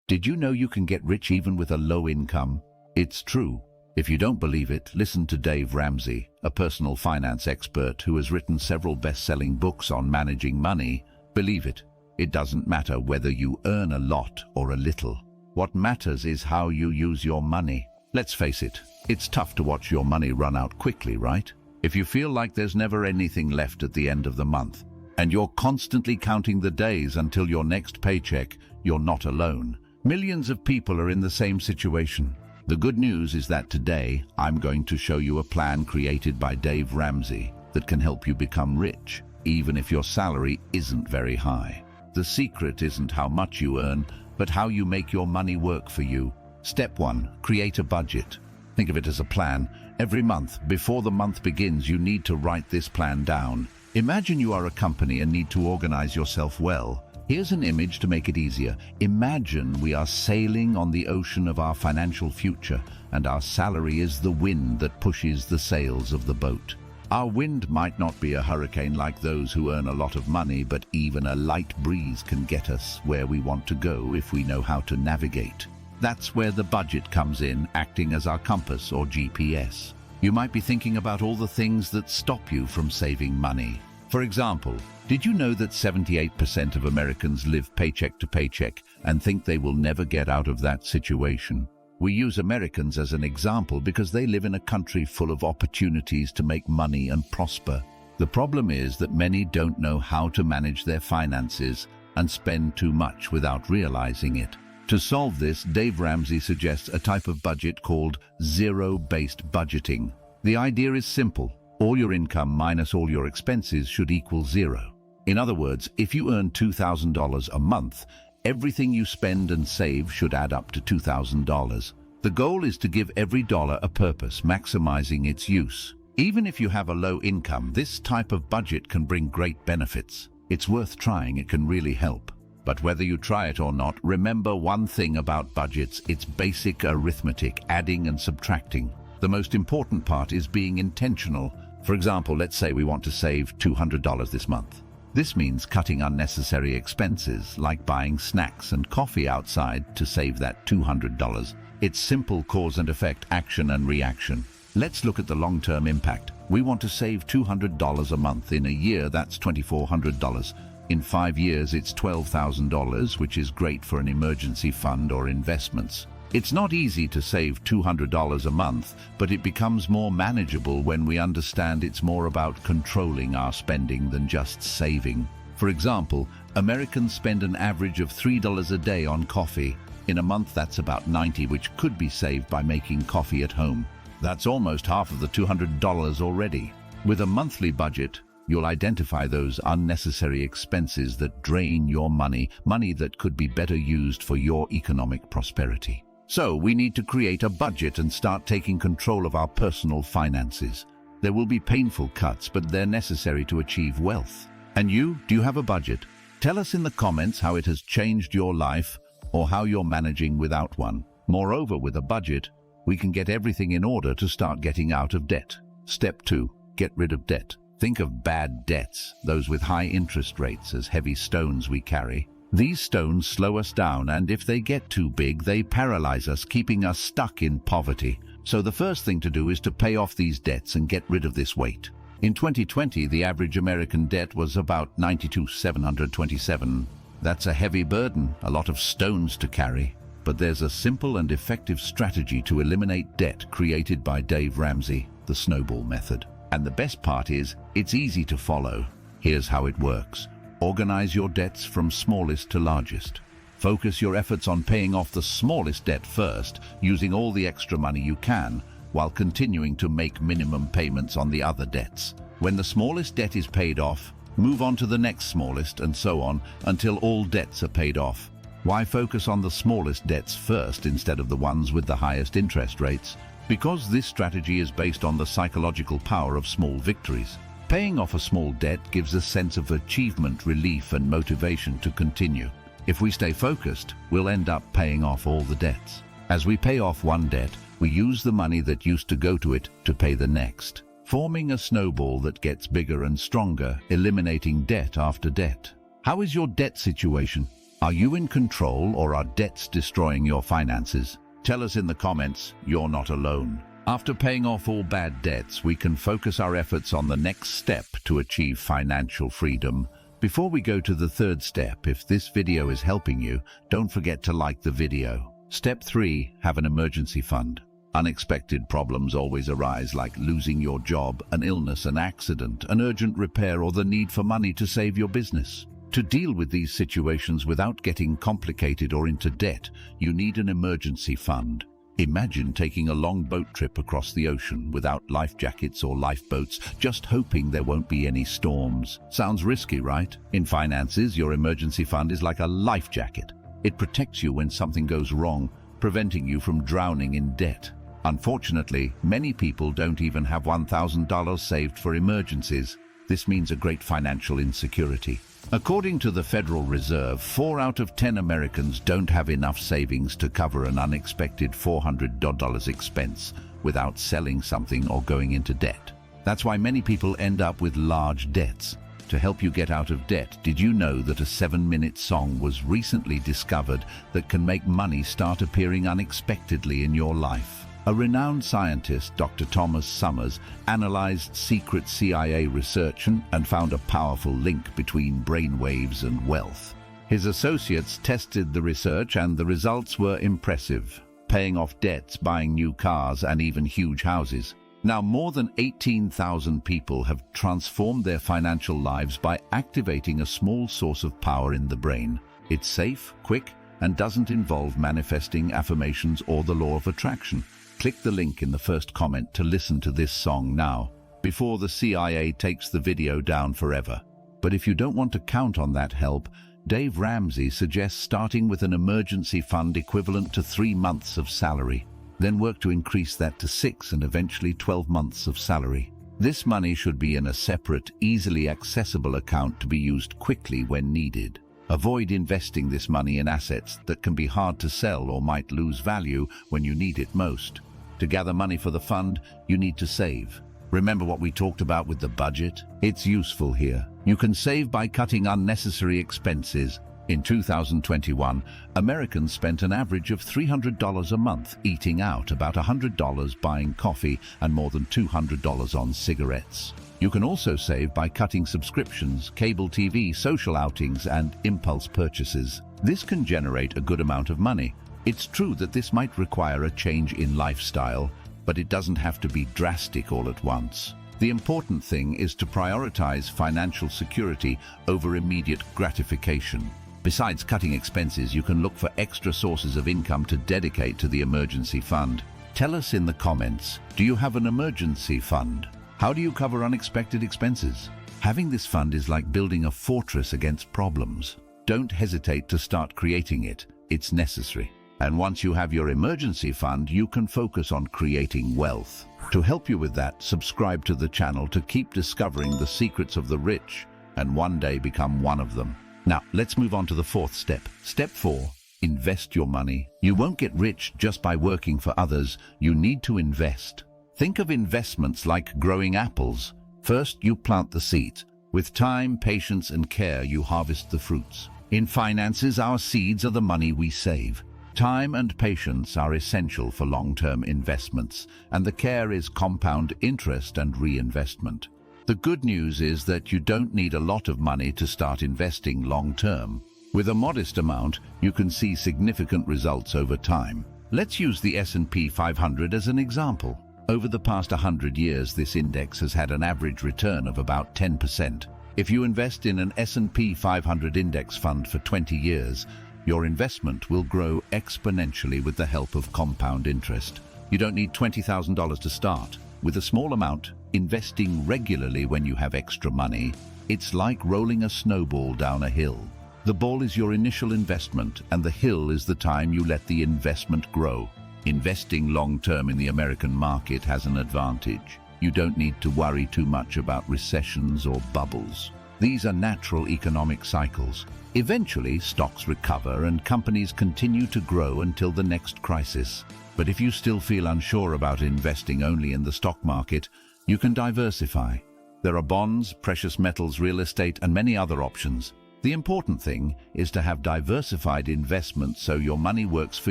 Did you know you can get rich even with a low income? It's true. If you don't believe it, listen to Dave Ramsey, a personal finance expert who has written several best-selling books on managing money. Believe it, it doesn't matter whether you earn a lot or a little. What matters is how you use your money. Let's face it, it's tough to watch your money run out quickly, right? If you feel like there's never anything left at the end of the month, and you're constantly counting the days until your next paycheck, you're not alone. Millions of people are in the same situation. The good news is that today, I'm going to show you a plan created by Dave Ramsey that can help you become rich, even if your salary isn't very high. The secret isn't how much you earn, but how you make your money work for you. Step 1. Create a budget. Think of it as a plan. Every month, before the month begins, you need to write this plan down. Imagine you are a company and need to organize yourself well. Here's an image to make it easier. Imagine we are sailing on the ocean of our financial future, and our salary is the wind that pushes the sails of the boat. Our wind might not be a hurricane like those who earn a lot of money, but even a light breeze can get us where we want to go if we know how to navigate. That's where the budget comes in, acting as our compass or GPS. You might be thinking about all the things that stop you from saving money. For example, did you know that 78% of Americans live paycheck to paycheck and think they will never get out of that situation? We use Americans as an example because they live in a country full of opportunities to make money and prosper. The problem is that many don't know how to manage their finances and spend too much without realizing it. To solve this, Dave Ramsey suggests a type of budget called zero-based budgeting. The idea is simple. All your income minus all your expenses should equal zero. In other words, if you earn $2,000 a month, everything you spend and save should add up to $2,000. The goal is to give every dollar a purpose, maximizing its use. Even if you have a low income, this type of budget can bring great benefits. It's worth trying, it can really help. But whether you try it or not, remember one thing about budgets: it's basic arithmetic, adding and subtracting. The most important part is being intentional. For example, let's say we want to save $200 this month. This means cutting unnecessary expenses, like buying snacks and coffee outside to save that $200. It's simple cause and effect, action and reaction. Let's look at the long-term impact. We want to save $200 a month. In a year, that's $2,400. In 5 years, it's $12,000, which is great for an emergency fund or investments. It's not easy to save $200 a month, but it becomes more manageable when we understand it's more about controlling our spending than just saving. For example, Americans spend an average of $3 a day on coffee. In a month, that's about $90, which could be saved by making coffee at home. That's almost half of the $200 already. With a monthly budget, you'll identify those unnecessary expenses that drain your money that could be better used for your economic prosperity. So we need to create a budget and start taking control of our personal finances. There will be painful cuts, but they're necessary to achieve wealth. And you, do you have a budget? Tell us in the comments how it has changed your life or how you're managing without one. Moreover, with a budget, we can get everything in order to start getting out of debt. Step 2. Get rid of debt. Think of bad debts, those with high interest rates, as heavy stones we carry. These stones slow us down, and if they get too big, they paralyze us, keeping us stuck in poverty. So the first thing to do is to pay off these debts and get rid of this weight. In 2020, the average American debt was about $92,727. That's a heavy burden, a lot of stones to carry. But there's a simple and effective strategy to eliminate debt created by Dave Ramsey, the snowball method. And the best part is, it's easy to follow. Here's how it works. Organize your debts from smallest to largest. Focus your efforts on paying off the smallest debt first, using all the extra money you can, while continuing to make minimum payments on the other debts. When the smallest debt is paid off, move on to the next smallest, and so on, until all debts are paid off. Why focus on the smallest debts first instead of the ones with the highest interest rates? Because this strategy is based on the psychological power of small victories. Paying off a small debt gives a sense of achievement, relief, and motivation to continue. If we stay focused, we'll end up paying off all the debts. As we pay off one debt, we use the money that used to go to it to pay the next, forming a snowball that gets bigger and stronger, eliminating debt after debt. How is your debt situation? Are you in control or are debts destroying your finances? Tell us in the comments. You're not alone. After paying off all bad debts, we can focus our efforts on the next step to achieve financial freedom. Before we go to the third step, if this video is helping you, don't forget to like the video. Step 3. Have an emergency fund. Unexpected problems always arise, like losing your job, an illness, an accident, an urgent repair, or the need for money to save your business. To deal with these situations without getting complicated or into debt, you need an emergency fund. Imagine taking a long boat trip across the ocean without life jackets or lifeboats, just hoping there won't be any storms. Sounds risky, right? In finances, your emergency fund is like a life jacket. It protects you when something goes wrong, preventing you from drowning in debt. Unfortunately, many people don't even have $1,000 saved for emergencies. This means a great financial insecurity. According to the Federal Reserve, 4 out of 10 Americans don't have enough savings to cover an unexpected $400 expense without selling something or going into debt. That's why many people end up with large debts. To help you get out of debt, did you know that a 7-minute song was recently discovered that can make money start appearing unexpectedly in your life? A renowned scientist, Dr. Thomas Summers, analyzed secret CIA research and found a powerful link between brainwaves and wealth. His associates tested the research and the results were impressive, paying off debts, buying new cars, and even huge houses. Now, more than 18,000 people have transformed their financial lives by activating a small source of power in the brain. It's safe, quick, and doesn't involve manifesting, affirmations, or the law of attraction. Click the link in the first comment to listen to this song now, before the CIA takes the video down forever. But if you don't want to count on that help, Dave Ramsey suggests starting with an emergency fund equivalent to 3 months of salary. Then work to increase that to 6 and eventually 12 months of salary. This money should be in a separate, easily accessible account to be used quickly when needed. Avoid investing this money in assets that can be hard to sell or might lose value when you need it most. To gather money for the fund, you need to save. Remember what we talked about with the budget? It's useful here. You can save by cutting unnecessary expenses. In 2021, Americans spent an average of $300 a month eating out, about $100 buying coffee, and more than $200 on cigarettes. You can also save by cutting subscriptions, cable TV, social outings, and impulse purchases. This can generate a good amount of money. It's true that this might require a change in lifestyle, but it doesn't have to be drastic all at once. The important thing is to prioritize financial security over immediate gratification. Besides cutting expenses, you can look for extra sources of income to dedicate to the emergency fund. Tell us in the comments, do you have an emergency fund? How do you cover unexpected expenses? Having this fund is like building a fortress against problems. Don't hesitate to start creating it. It's necessary. And once you have your emergency fund, you can focus on creating wealth. To help you with that, subscribe to the channel to keep discovering the secrets of the rich and one day become one of them. Now, let's move on to the fourth step. Step 4, invest your money. You won't get rich just by working for others. You need to invest. Think of investments like growing apples. First, you plant the seeds. With time, patience, and care, you harvest the fruits. In finances, our seeds are the money we save. Time and patience are essential for long-term investments, and the care is compound interest and reinvestment. The good news is that you don't need a lot of money to start investing long-term. With a modest amount, you can see significant results over time. Let's use the S&P 500 as an example. Over the past 100 years, this index has had an average return of about 10%. If you invest in an S&P 500 index fund for 20 years, your investment will grow exponentially with the help of compound interest. You don't need $20,000 to start. With a small amount, investing regularly when you have extra money, it's like rolling a snowball down a hill. The ball is your initial investment, and the hill is the time you let the investment grow. Investing long-term in the American market has an advantage. You don't need to worry too much about recessions or bubbles. These are natural economic cycles. Eventually, stocks recover and companies continue to grow until the next crisis. But if you still feel unsure about investing only in the stock market, you can diversify. There are bonds, precious metals, real estate, and many other options. The important thing is to have diversified investments so your money works for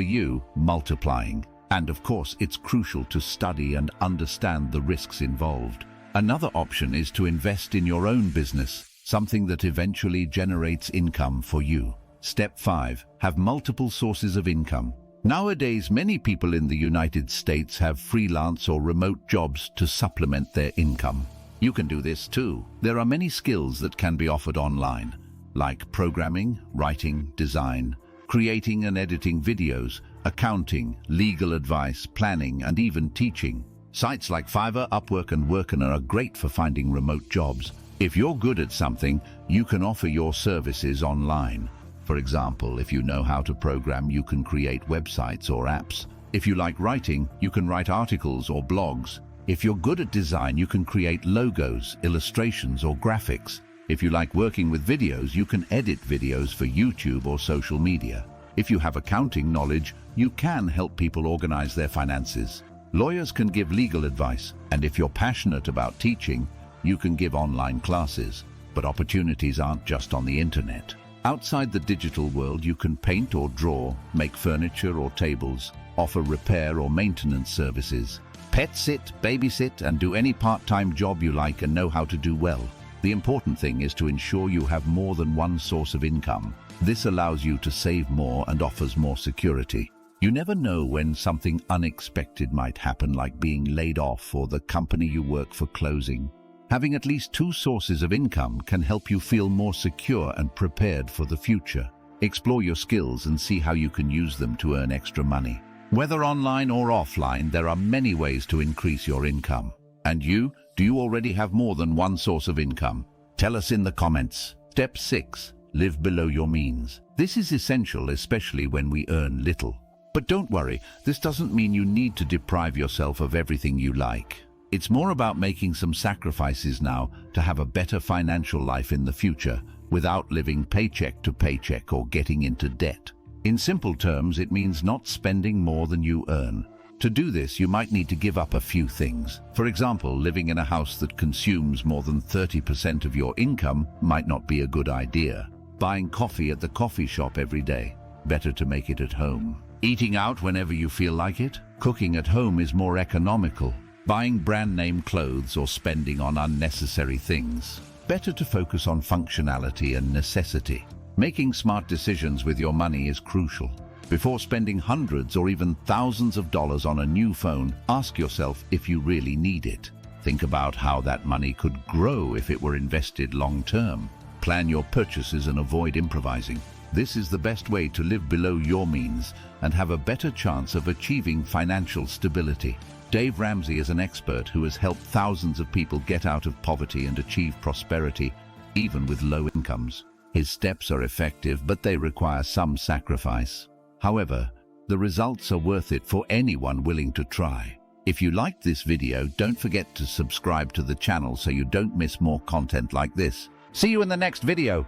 you, multiplying. And of course, it's crucial to study and understand the risks involved. Another option is to invest in your own business, something that eventually generates income for you. Step 5. Have multiple sources of income. Nowadays, many people in the United States have freelance or remote jobs to supplement their income. You can do this too. There are many skills that can be offered online, like programming, writing, design, creating and editing videos, accounting, legal advice, planning, and even teaching. Sites like Fiverr, Upwork, and Workana are great for finding remote jobs. If you're good at something, you can offer your services online. For example, if you know how to program, you can create websites or apps. If you like writing, you can write articles or blogs. If you're good at design, you can create logos, illustrations, or graphics. If you like working with videos, you can edit videos for YouTube or social media. If you have accounting knowledge, you can help people organize their finances. Lawyers can give legal advice, and if you're passionate about teaching, you can give online classes. But opportunities aren't just on the internet. Outside the digital world, you can paint or draw, make furniture or tables, offer repair or maintenance services, pet sit, babysit, and do any part-time job you like and know how to do well. The important thing is to ensure you have more than one source of income. This allows you to save more and offers more security. You never know when something unexpected might happen, like being laid off or the company you work for closing. Having at least 2 sources of income can help you feel more secure and prepared for the future. Explore your skills and see how you can use them to earn extra money. Whether online or offline, there are many ways to increase your income. And you? Do you already have more than one source of income? Tell us in the comments. Step 6. Live below your means. This is essential, especially when we earn little. But don't worry, this doesn't mean you need to deprive yourself of everything you like. It's more about making some sacrifices now to have a better financial life in the future, without living paycheck to paycheck or getting into debt. In simple terms, it means not spending more than you earn. To do this, you might need to give up a few things. For example, living in a house that consumes more than 30% of your income might not be a good idea. Buying coffee at the coffee shop every day, better to make it at home. Eating out whenever you feel like it, cooking at home is more economical. Buying brand name clothes or spending on unnecessary things, better to focus on functionality and necessity. Making smart decisions with your money is crucial. Before spending hundreds or even thousands of dollars on a new phone, ask yourself if you really need it. Think about how that money could grow if it were invested long-term. Plan your purchases and avoid improvising. This is the best way to live below your means and have a better chance of achieving financial stability. Dave Ramsey is an expert who has helped thousands of people get out of poverty and achieve prosperity, even with low incomes. His steps are effective, but they require some sacrifice. However, the results are worth it for anyone willing to try. If you liked this video, don't forget to subscribe to the channel so you don't miss more content like this. See you in the next video.